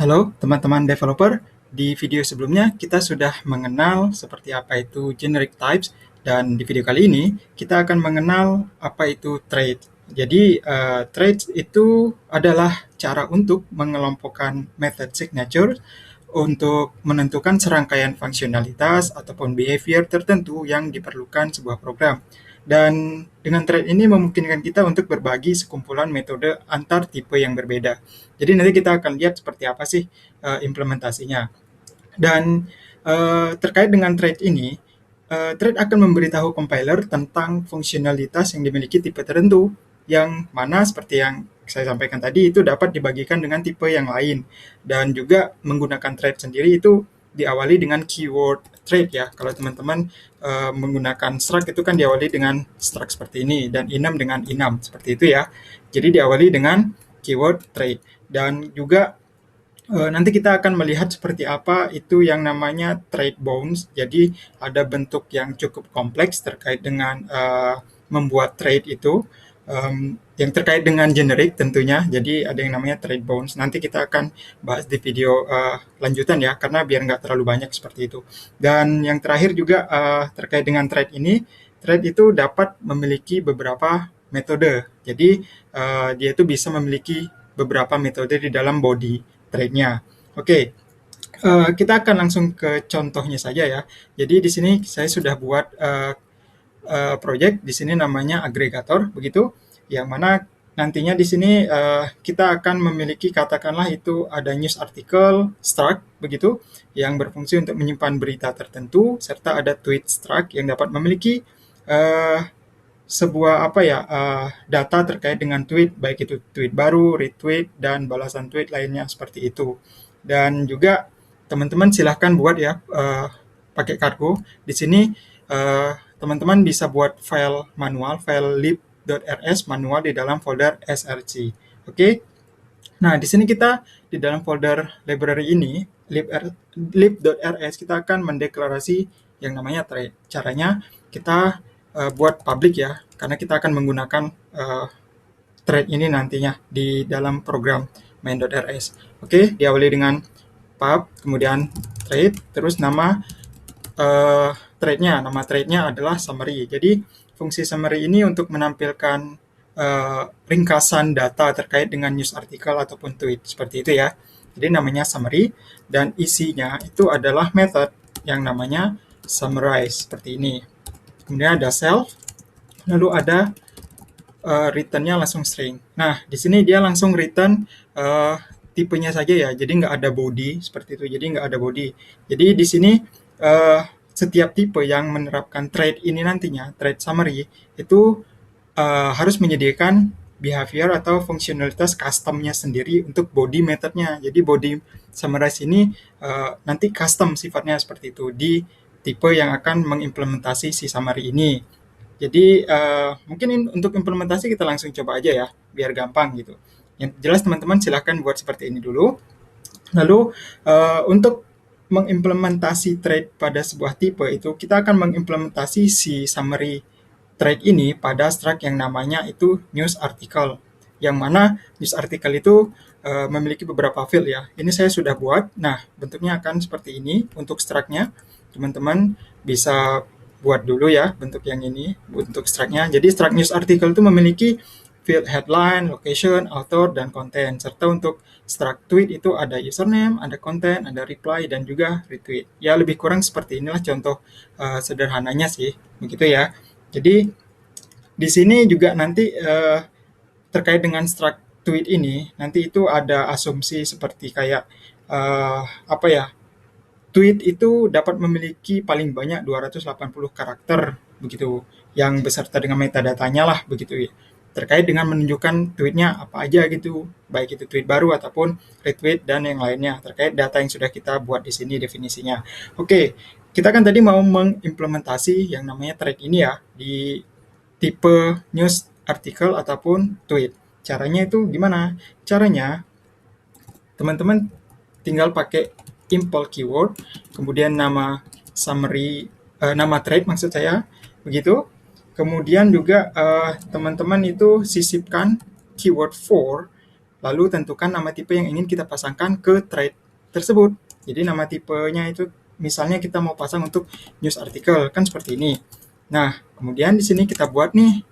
Halo teman-teman developer, di video sebelumnya kita sudah mengenal seperti apa itu generic types dan di video kali ini kita akan mengenal apa itu trait. Jadi traits itu adalah cara untuk mengelompokkan method signature untuk menentukan serangkaian fungsionalitas ataupun behavior tertentu yang diperlukan sebuah program. Dan dengan thread ini memungkinkan kita untuk berbagi sekumpulan metode antar tipe yang berbeda. Jadi nanti kita akan lihat seperti apa sih implementasinya. Dan terkait dengan thread ini, thread akan memberitahu compiler tentang fungsionalitas yang dimiliki tipe tertentu, yang mana seperti yang saya sampaikan tadi itu dapat dibagikan dengan tipe yang lain. Dan juga menggunakan thread sendiri itu diawali dengan keyword thread ya. Kalau teman-teman menggunakan struct itu kan diawali dengan struct seperti ini dan enum dengan enum seperti itu ya. Jadi diawali dengan keyword thread dan juga nanti kita akan melihat seperti apa itu yang namanya trade bounds. Jadi ada bentuk yang cukup kompleks terkait dengan membuat trade itu yang terkait dengan generic tentunya. Jadi ada yang namanya trade bounds. Nanti kita akan bahas di video lanjutan ya, karena biar nggak terlalu banyak seperti itu. Dan yang terakhir juga terkait dengan trade ini, trade itu dapat memiliki beberapa metode. Jadi dia itu bisa memiliki beberapa metode di dalam body trade-nya. Oke, kita akan langsung ke contohnya saja ya. Jadi di sini saya sudah buat project di sini namanya agregator begitu, yang mana nantinya di sini kita akan memiliki katakanlah itu ada news article struct begitu yang berfungsi untuk menyimpan berita tertentu serta ada tweet struct yang dapat memiliki sebuah data terkait dengan tweet, baik itu tweet baru, retweet, dan balasan tweet lainnya seperti itu. Dan juga teman-teman silahkan buat ya pakai Cargo. Di sini teman-teman bisa buat file manual, file lib.rs manual di dalam folder src. Oke. Nah, di sini kita di dalam folder library ini lib.rs kita akan mendeklarasi yang namanya thread. Caranya kita buat public ya, karena kita akan menggunakan thread ini nantinya di dalam program main.rs. Oke, diawali dengan pub, kemudian thread, terus nama threadnya adalah summary. Jadi fungsi summary ini untuk menampilkan ringkasan data terkait dengan news artikel ataupun tweet seperti itu ya. Jadi namanya summary dan isinya itu adalah method yang namanya summarize seperti ini. Kemudian ada self, lalu ada return-nya langsung string. Nah, di sini dia langsung return tipenya saja ya, jadi nggak ada body seperti itu. Jadi nggak ada body. Jadi di sini setiap tipe yang menerapkan thread ini nantinya, thread summary, itu harus menyediakan behavior atau fungsionalitas custom-nya sendiri untuk body method-nya. Jadi body summarize ini nanti custom sifatnya seperti itu di tipe yang akan mengimplementasi si summary ini. Jadi mungkin untuk implementasi kita langsung coba aja ya, biar gampang gitu. Yang jelas teman-teman silahkan buat seperti ini dulu. Lalu untuk mengimplementasi thread pada sebuah tipe itu, kita akan mengimplementasi si summary thread ini pada struct yang namanya itu news article. Yang mana news article itu memiliki beberapa field ya. Ini saya sudah buat. Nah, bentuknya akan seperti ini untuk struct-nya. Teman-teman bisa buat dulu ya bentuk yang ini untuk struct-nya. Jadi struct news article itu memiliki field headline, location, author, dan content. Serta untuk struct tweet itu ada username, ada content, ada reply, dan juga retweet. Ya lebih kurang seperti inilah contoh sederhananya sih, begitu ya. Jadi di sini juga nanti terkait dengan struct tweet ini, nanti itu ada asumsi seperti kayak tweet itu dapat memiliki paling banyak 280 karakter begitu, yang beserta dengan metadatanya lah begitu ya. Terkait dengan menunjukkan tweetnya apa aja gitu, baik itu tweet baru ataupun retweet dan yang lainnya terkait data yang sudah kita buat di sini definisinya. Oke, kita kan tadi mau mengimplementasi yang namanya thread ini ya di tipe news artikel ataupun tweet. Caranya itu gimana? Caranya teman-teman tinggal pakai import keyword, kemudian nama summary, nama thread maksud saya, begitu. Kemudian juga teman-teman itu sisipkan keyword for lalu tentukan nama tipe yang ingin kita pasangkan ke thread tersebut. Jadi nama tipenya itu misalnya kita mau pasang untuk news article, kan seperti ini. Nah, kemudian di sini kita buat nih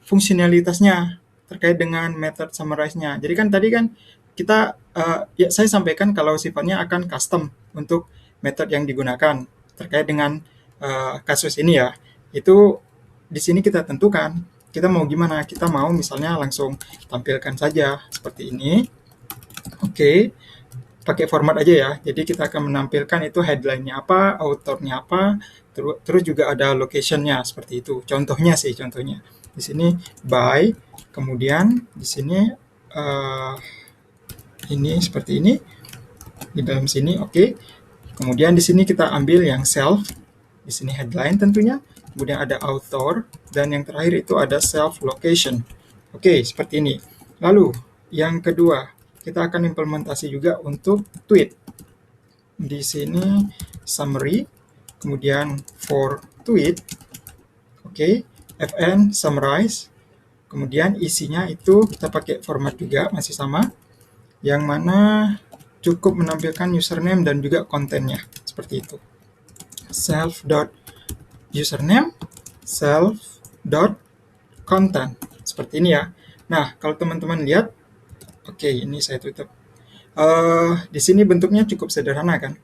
fungsionalitasnya terkait dengan method summarize-nya. Jadi kan tadi kan kita ya saya sampaikan kalau sifatnya akan custom untuk method yang digunakan terkait dengan kasus ini ya. Itu di sini kita tentukan kita mau gimana. Kita mau misalnya langsung tampilkan saja seperti ini. Oke, pakai format aja ya. Jadi kita akan menampilkan itu headline-nya apa, author-nya apa, terus juga ada location-nya seperti itu. Contohnya sih, contohnya. Di sini by, kemudian di sini ini seperti ini di dalam sini, oke. Kemudian di sini kita ambil yang self, di sini headline tentunya, kemudian ada author, dan yang terakhir itu ada self location. Oke, seperti ini. Lalu yang kedua, kita akan implementasi juga untuk tweet. Di sini summary, kemudian for tweet, oke, fn summarize, kemudian isinya itu kita pakai format juga masih sama, yang mana cukup menampilkan username dan juga kontennya seperti itu. Self.username, self.content seperti ini ya. Nah, kalau teman-teman lihat, oke, ini saya tutup. Di sini bentuknya cukup sederhana kan.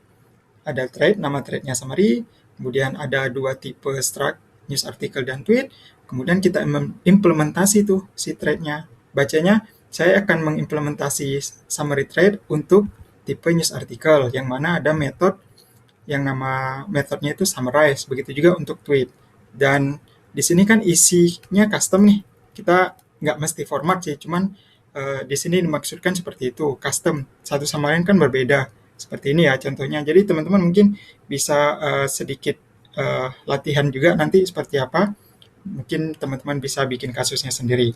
Ada thread, nama threadnya summary, kemudian ada dua tipe struct, news article dan tweet, kemudian kita implementasi tuh si threadnya. Bacanya, saya akan mengimplementasi summary thread untuk tipe news article, yang mana ada metode yang nama metodenya itu summarize, begitu juga untuk tweet. Dan di sini kan isinya custom nih, kita nggak mesti format sih, cuman di sini dimaksudkan seperti itu, custom, satu sama lain kan berbeda, seperti ini ya contohnya. Jadi teman-teman mungkin bisa sedikit latihan juga nanti seperti apa, mungkin teman-teman bisa bikin kasusnya sendiri.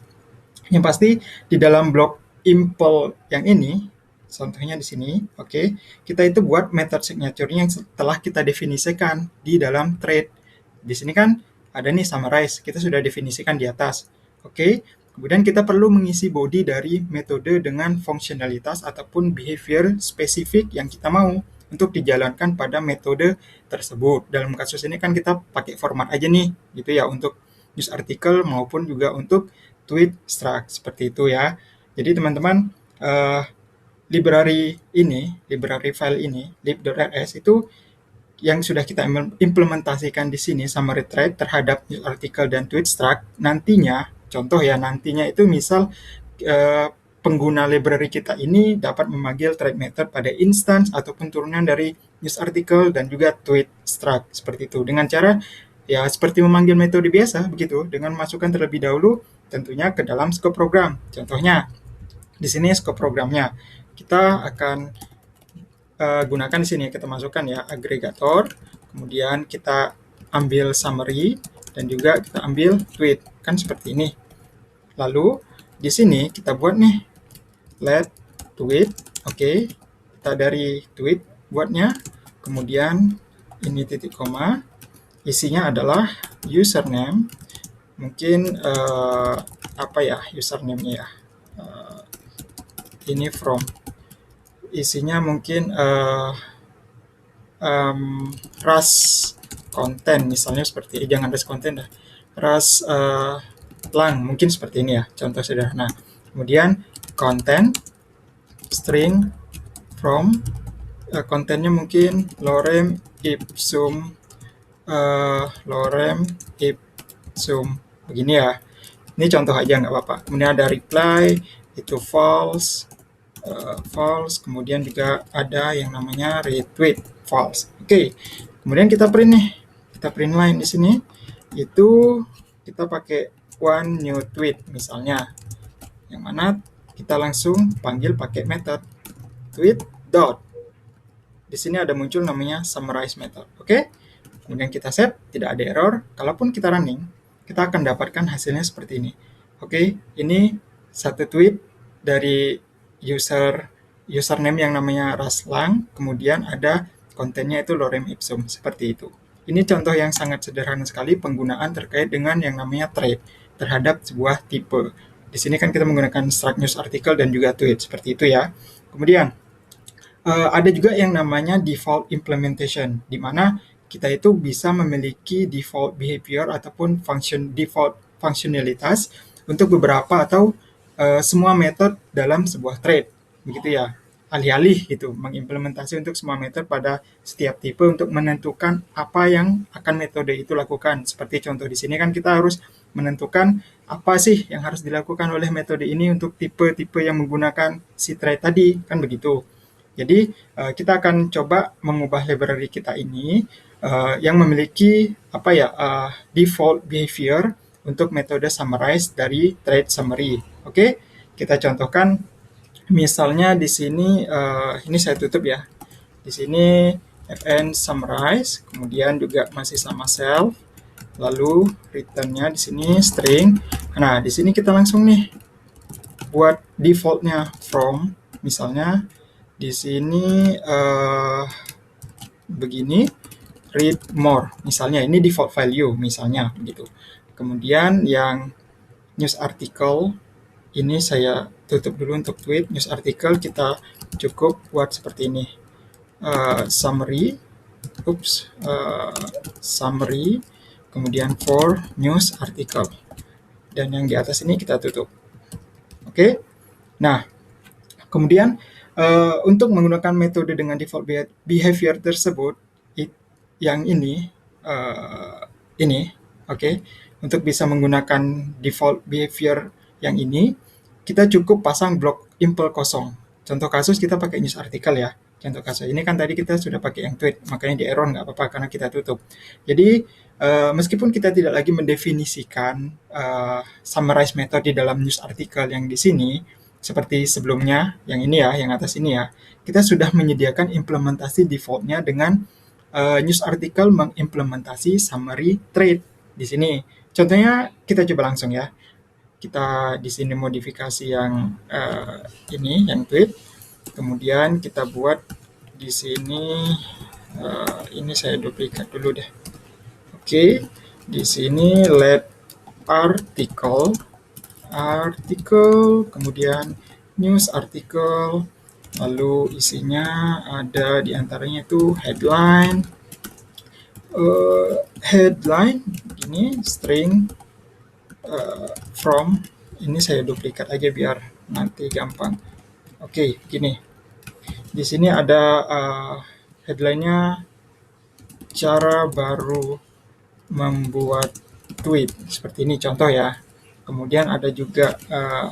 Yang pasti di dalam blok impl yang ini, contohnya di sini, oke, kita itu buat method signature-nya yang telah kita definisikan di dalam thread. Di sini kan ada nih summarize, kita sudah definisikan di atas. Oke, kemudian kita perlu mengisi body dari metode dengan fungsionalitas ataupun behavior spesifik yang kita mau untuk dijalankan pada metode tersebut. Dalam kasus ini kan kita pakai format aja nih, gitu ya, untuk news article maupun juga untuk tweet struct seperti itu ya. Jadi teman-teman library file ini lib.rs itu yang sudah kita implementasikan di sini summary thread terhadap news article dan tweet struct, nantinya contoh ya, nantinya itu misal pengguna library kita ini dapat memanggil thread method pada instance ataupun turunan dari news article dan juga tweet struct seperti itu, dengan cara ya seperti memanggil metode biasa begitu, dengan memasukkan terlebih dahulu tentunya ke dalam scope program. Contohnya di sini scope programnya kita akan gunakan di sini, kita masukkan ya agregator, kemudian kita ambil summary dan juga kita ambil tweet, kan seperti ini. Lalu di sini kita buat nih let tweet, oke, kita dari tweet buatnya, kemudian ini titik koma, isinya adalah username, mungkin apa ya username-nya ya, ini from, isinya mungkin ras konten misalnya seperti, jangan ras konten dah, ras lang mungkin seperti ini ya, contoh sederhana. Kemudian content string from, kontennya mungkin lorem ipsum begini ya, ini contoh aja nggak apa-apa. Kemudian ada reply itu false, kemudian juga ada yang namanya retweet false. Oke, kemudian kita print nih, kita print line di sini, itu kita pakai one new tweet misalnya, yang mana kita langsung panggil pakai method tweet dot. Di sini ada muncul namanya summarize method. Oke, kemudian kita save, tidak ada error. Kalaupun kita running, kita akan dapatkan hasilnya seperti ini. Oke, ini satu tweet dari username yang namanya Raslang, kemudian ada kontennya itu lorem ipsum, seperti itu. Ini contoh yang sangat sederhana sekali penggunaan terkait dengan yang namanya thread terhadap sebuah tipe. Di sini kan kita menggunakan struct news article dan juga tweet, seperti itu ya. Kemudian ada juga yang namanya default implementation, di mana kita itu bisa memiliki default behavior ataupun default functionalitas untuk beberapa atau semua metode dalam sebuah thread, begitu ya. Alih-alih gitu, mengimplementasi untuk semua metode pada setiap tipe untuk menentukan apa yang akan metode itu lakukan. Seperti contoh di sini kan kita harus menentukan apa sih yang harus dilakukan oleh metode ini untuk tipe-tipe yang menggunakan si thread tadi, kan begitu. Jadi kita akan coba mengubah library kita ini yang memiliki default behavior untuk metode summarize dari thread summary. Oke, kita contohkan misalnya di sini ini saya tutup ya. Di sini fn summarize, kemudian juga masih sama self, lalu returnnya di sini string. Nah, di sini kita langsung nih buat defaultnya from, misalnya di sini begini, read more, misalnya ini default value, misalnya begitu. Kemudian yang news article ini saya tutup dulu untuk tweet. News article kita cukup buat seperti ini, summary, summary, kemudian for news article, dan yang di atas ini kita tutup. Oke, nah kemudian untuk menggunakan metode dengan default behavior tersebut, yang ini, oke, untuk bisa menggunakan default behavior yang ini, kita cukup pasang blok impl kosong. Contoh kasus kita pakai news article ya. Contoh kasus ini kan tadi kita sudah pakai yang tweet, makanya di error nggak apa-apa karena kita tutup. Jadi meskipun kita tidak lagi mendefinisikan summarize method di dalam news article yang di sini, seperti sebelumnya, yang ini ya, yang atas ini ya, kita sudah menyediakan implementasi defaultnya dengan news article mengimplementasi summary thread di sini. Contohnya kita coba langsung ya. Kita di sini modifikasi yang ini, yang tweet. Kemudian kita buat di sini, ini saya duplikat dulu deh. Oke, di sini let article, kemudian news article, lalu isinya ada diantaranya itu headline, ini string from, ini saya duplikat aja biar nanti gampang. Oke, gini. Di sini ada headline-nya cara baru membuat tweet, seperti ini contoh ya. Kemudian ada juga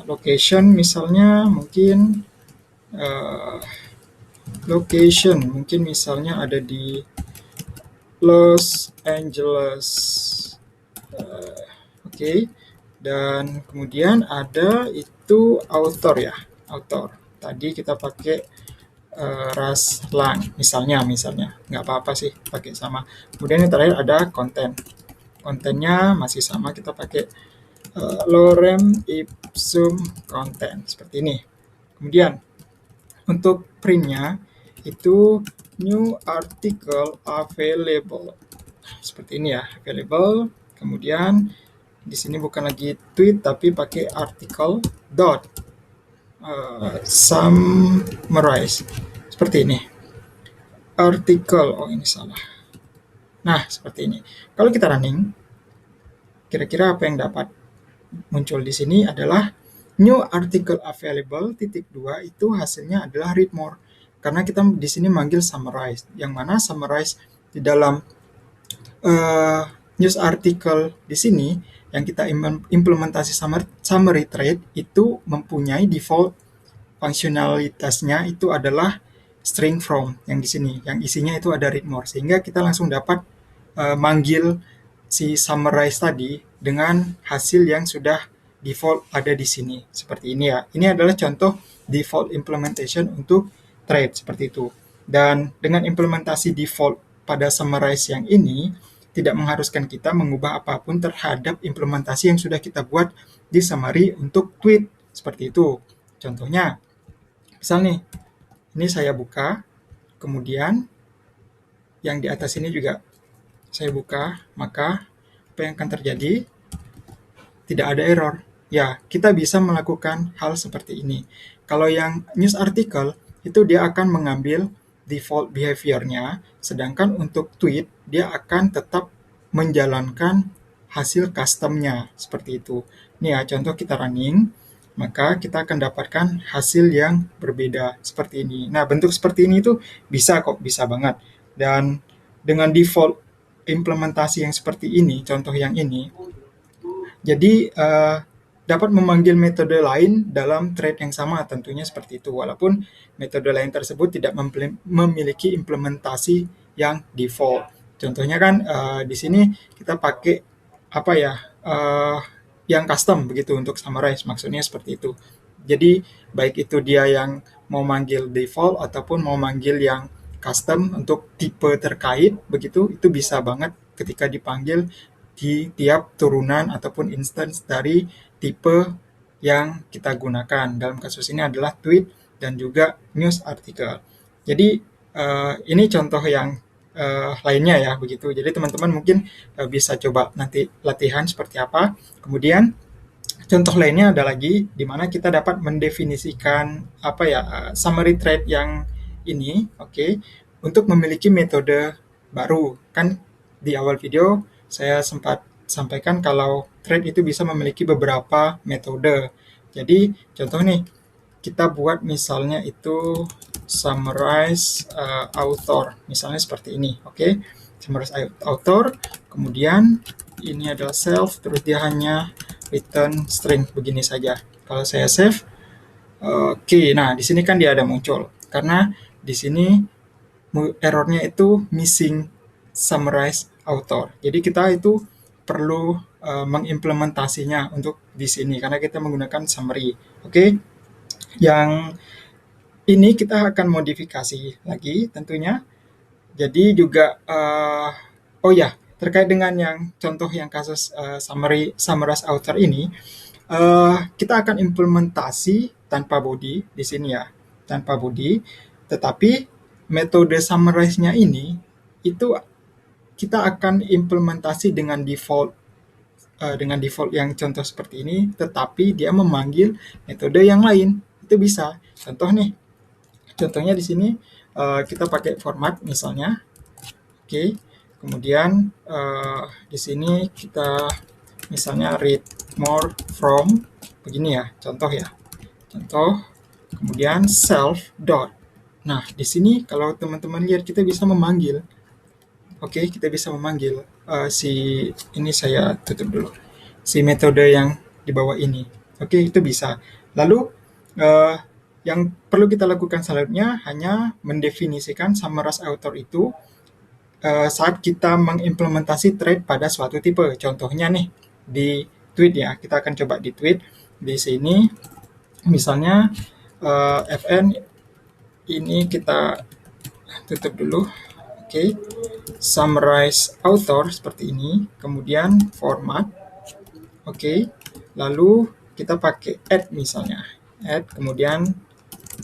location, misalnya mungkin location, mungkin misalnya ada di Los Angeles. Oke. Dan kemudian ada itu author ya, author. Tadi kita pakai Ruslan, misalnya nggak apa-apa sih pakai sama. Kemudian yang terakhir ada konten. Kontennya masih sama, kita pakai lorem ipsum content, seperti ini. Kemudian untuk printnya itu new article available, seperti ini ya, available. Kemudian di sini bukan lagi tweet tapi pakai article dot summarize, seperti ini. Article, oh ini salah. Nah, seperti ini. Kalau kita running, kira-kira apa yang dapat muncul di sini adalah new article available (2) itu hasilnya adalah read more. Karena kita di sini manggil summarize, yang mana summarize di dalam news article di sini yang kita implementasi summary thread itu mempunyai default fungsionalitasnya itu adalah string from yang di sini, yang isinya itu ada read more, sehingga kita langsung dapat manggil si summarize tadi dengan hasil yang sudah default ada di sini, seperti ini ya. Ini adalah contoh default implementation untuk thread, seperti itu. Dan dengan implementasi default pada summarize yang ini, tidak mengharuskan kita mengubah apapun terhadap implementasi yang sudah kita buat di summary untuk tweet, seperti itu. Contohnya, misal nih, ini saya buka, kemudian yang di atas ini juga saya buka, maka apa yang akan terjadi? Tidak ada error. ya kita bisa melakukan hal seperti ini. Kalau yang news article itu dia akan mengambil default behavior-nya, sedangkan untuk tweet dia akan tetap menjalankan hasil custom-nya seperti itu. Nih ya, contoh kita running, maka kita akan dapatkan hasil yang berbeda seperti ini. Nah, bentuk seperti ini tuh bisa kok, bisa banget. Dan dengan default implementasi yang seperti ini, contoh yang ini, jadi dapat memanggil metode lain dalam thread yang sama tentunya seperti itu. Walaupun metode lain tersebut tidak memiliki implementasi yang default. Contohnya kan di sini kita pakai apa ya yang custom begitu untuk summarize, maksudnya seperti itu. Jadi baik itu dia yang mau manggil default ataupun mau manggil yang custom untuk tipe terkait begitu, itu bisa banget ketika dipanggil di tiap turunan ataupun instance dari tipe yang kita gunakan. Dalam kasus ini adalah tweet dan juga news article. Jadi ini contoh yang lainnya ya begitu. Jadi teman-teman mungkin bisa coba nanti latihan seperti apa. Kemudian contoh lainnya ada lagi di mana kita dapat mendefinisikan apa ya summary thread yang ini, oke, untuk memiliki metode baru. Kan di awal video saya sempat sampaikan kalau thread itu bisa memiliki beberapa metode. Jadi contoh nih, kita buat misalnya itu summarize author, misalnya seperti ini, oke. Summarize author, kemudian ini adalah self, terus dia hanya return string begini saja. Kalau saya save, oke, nah di sini kan dia ada muncul karena di sini errornya itu missing summarize author. Jadi kita itu perlu mengimplementasinya untuk di sini karena kita menggunakan summary. Oke, yang ini kita akan modifikasi lagi tentunya. Jadi juga oh ya, terkait dengan yang contoh yang kasus summarize author ini, kita akan implementasi tanpa body di sini ya, tanpa body. Tetapi metode summarize-nya ini itu kita akan implementasi dengan default yang contoh seperti ini, tetapi dia memanggil metode yang lain. Itu bisa. Contoh nih, contohnya di sini kita pakai format misalnya, oke. Kemudian di sini kita misalnya read more from begini ya, contoh ya, contoh. Kemudian self dot. Nah di sini kalau teman-teman lihat kita bisa memanggil, oke, kita bisa memanggil si ini saya tutup dulu, si metode yang di bawah ini, oke, itu bisa. Lalu yang perlu kita lakukan selanjutnya hanya mendefinisikan summarize author itu saat kita mengimplementasi thread pada suatu tipe. Contohnya nih di tweet ya, kita akan coba di tweet. Di sini misalnya fn ini kita tutup dulu, oke. Summarize author seperti ini, kemudian format, oke. Lalu kita pakai add misalnya, add kemudian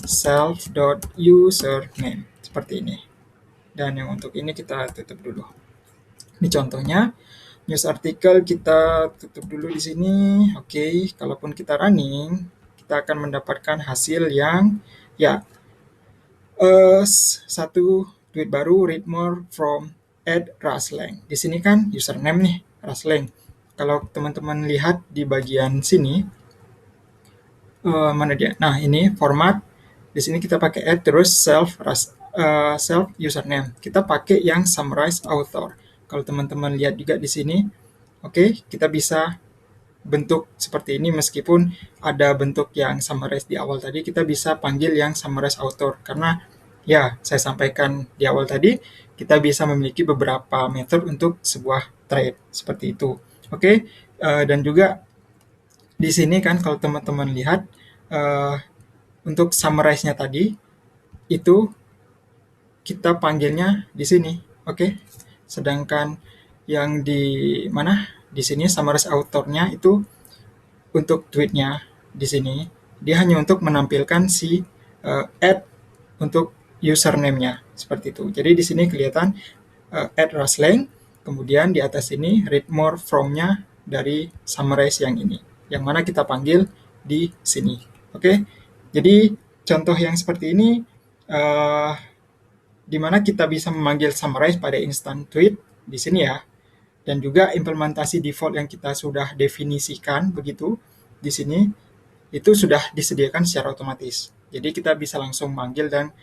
self.username seperti ini. Dan yang untuk ini kita tutup dulu. Ini contohnya, news article kita tutup dulu di sini. Oke, kalaupun kita running, kita akan mendapatkan hasil yang ya satu tweet baru, read more from @Raslang. Di sini kan username nih, Raslang. Kalau teman-teman lihat di bagian sini, mana dia? Nah, ini format. Di sini kita pakai add terus self username. Kita pakai yang summarize author. Kalau teman-teman lihat juga di sini, oke, kita bisa bentuk seperti ini meskipun ada bentuk yang summarize di awal tadi, kita bisa panggil yang summarize author karena ya saya sampaikan di awal tadi kita bisa memiliki beberapa metode untuk sebuah thread seperti itu. Oke, dan juga di sini kan kalau teman-teman lihat untuk summarize-nya tadi itu kita panggilnya di sini, oke. Sedangkan yang di mana? Di sini summarize author-nya itu untuk tweet-nya di sini dia hanya untuk menampilkan si add untuk username-nya seperti itu. Jadi di sini kelihatan @Raslang, kemudian di atas ini read more from-nya dari summarize yang ini. yang mana kita panggil di sini. Oke, jadi contoh yang seperti ini di mana kita bisa memanggil summarize pada instant tweet di sini ya, dan juga implementasi default yang kita sudah definisikan begitu di sini itu sudah disediakan secara otomatis. Jadi kita bisa langsung manggil dan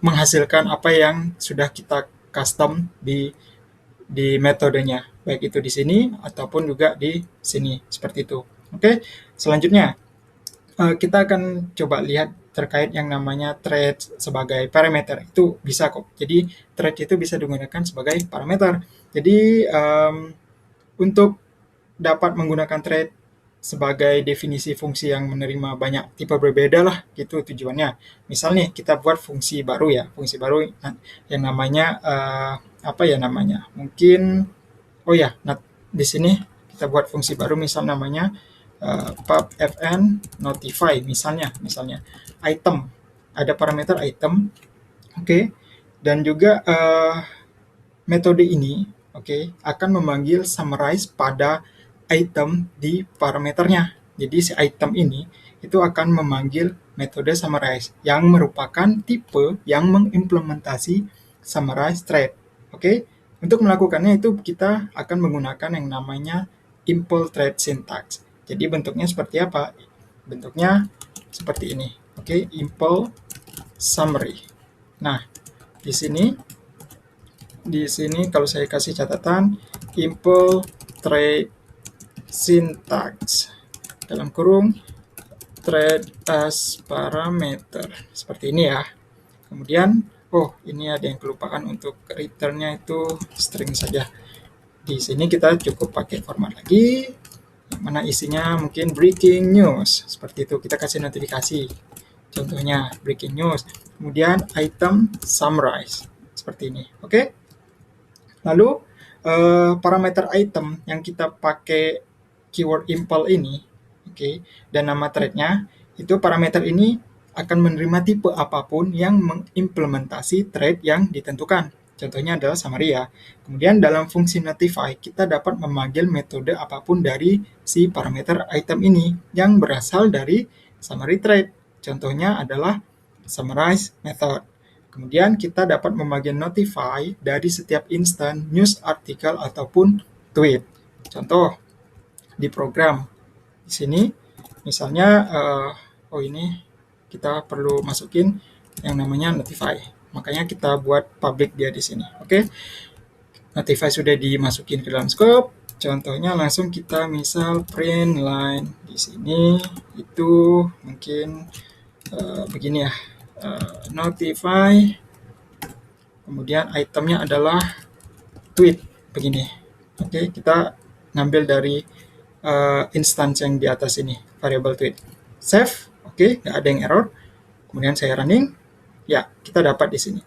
menghasilkan apa yang sudah kita custom di metodenya, baik itu di sini ataupun juga di sini seperti itu. Oke, selanjutnya kita akan coba lihat terkait yang namanya thread sebagai parameter. Itu bisa kok. Jadi thread itu bisa digunakan sebagai parameter. Jadi untuk dapat menggunakan thread sebagai definisi fungsi yang menerima banyak tipe berbeda lah, gitu tujuannya. Misalnya kita buat fungsi baru ya, fungsi baru yang namanya apa ya namanya? Mungkin di sini kita buat fungsi baru, misal namanya pub fn notify misalnya item, ada parameter item, oke. Dan juga metode ini akan memanggil summarize pada item di parameternya. Jadi si item ini itu akan memanggil metode summarize yang merupakan tipe yang mengimplementasi summarize thread. Untuk melakukannya itu kita akan menggunakan yang namanya impl thread syntax. Jadi bentuknya seperti apa? Bentuknya seperti ini. Impl summary. Nah, di sini kalau saya kasih catatan impl thread syntax dalam kurung thread as parameter seperti ini ya. Kemudian ini ada yang kelupaan, untuk returnnya itu string saja. Di sini kita cukup pakai format lagi yang mana isinya mungkin breaking news seperti itu, kita kasih notifikasi, contohnya breaking news. Kemudian item summarize seperti ini. Lalu parameter item yang kita pakai keyword impl ini, dan nama threadnya, itu parameter ini akan menerima tipe apapun yang mengimplementasi thread yang ditentukan. Contohnya adalah summary ya. Kemudian dalam fungsi notify, kita dapat memanggil metode apapun dari si parameter item ini yang berasal dari summary thread. Contohnya adalah summarize method. Kemudian kita dapat memanggil notify dari setiap instan news artikel ataupun tweet. Contoh di program di sini, misalnya ini kita perlu masukin yang namanya notify. Makanya kita buat public dia di sini. Notify sudah dimasukin ke dalam scope. Contohnya langsung kita misal print line di sini itu mungkin begini ya. Notify. Kemudian itemnya adalah tweet begini. Kita ngambil dari instance yang di atas ini, variable tweet. Save. Nggak ada yang error. Kemudian saya running, ya kita dapat di sini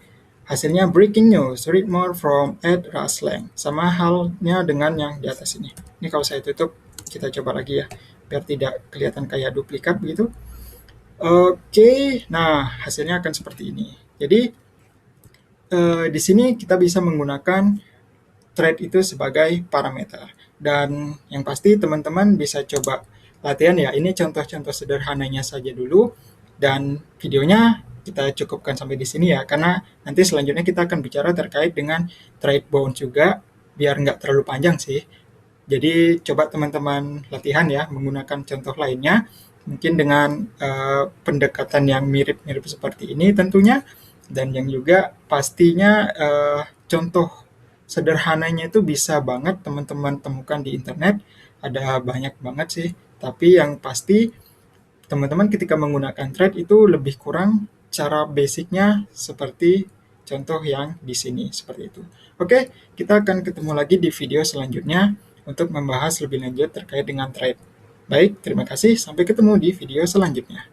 hasilnya breaking news, read more from @raslang, sama halnya dengan yang di atas ini. Ini kalau saya tutup, kita coba lagi ya, biar tidak kelihatan kayak duplikat begitu. Nah hasilnya akan seperti ini. Jadi di sini kita bisa menggunakan thread itu sebagai parameter, dan yang pasti teman-teman bisa coba latihan ya. Ini contoh-contoh sederhananya saja dulu, dan videonya kita cukupkan sampai di sini ya, karena nanti selanjutnya kita akan bicara terkait dengan thread bound juga, biar nggak terlalu panjang sih. Jadi coba teman-teman latihan ya menggunakan contoh lainnya, mungkin dengan pendekatan yang mirip-mirip seperti ini tentunya, dan yang juga pastinya contoh sederhananya itu bisa banget teman-teman temukan di internet, ada banyak banget sih. Tapi yang pasti teman-teman ketika menggunakan thread itu lebih kurang cara basicnya seperti contoh yang di sini seperti itu. Kita akan ketemu lagi di video selanjutnya untuk membahas lebih lanjut terkait dengan thread. Baik, terima kasih. Sampai ketemu di video selanjutnya.